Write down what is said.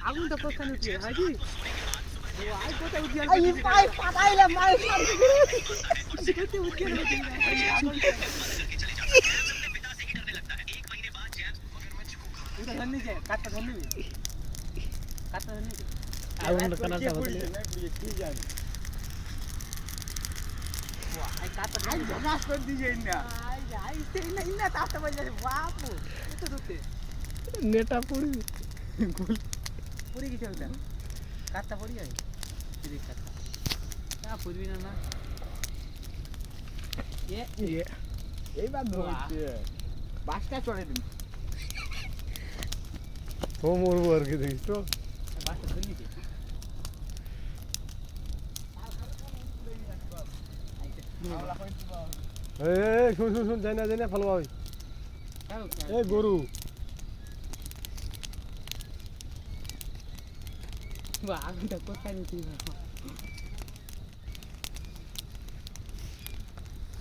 আগুনটা কোথায় উঠিয়ে হাজি ও আই কোথায় উঠিয়ে এই পাই পাতাইলে মাই কোথায় উঠিয়ে এটা ধরনি যে কাটটা ধরনি কাটটা ধরনি আগুন কানাটা বদলে কি জানি আই কাটটা আই ঝগাস করে দিয়ে না আই ইন্না ইন্না তাতে বলে বাপু কত দূরে নেটা পড়ি পুরি গেছে ওটা কাটটা পড়ি যাবে এই কাটটা না পুরবি না না এইবার ধরছে বাসটা চড়ে দিন ও মরবো আর কি দেখিস তো বাসটা ধরলি কি এই শুন শুন শুন যাই না ভালো ভাই এই গরু আগুনটা কোথায় উঠিয়ে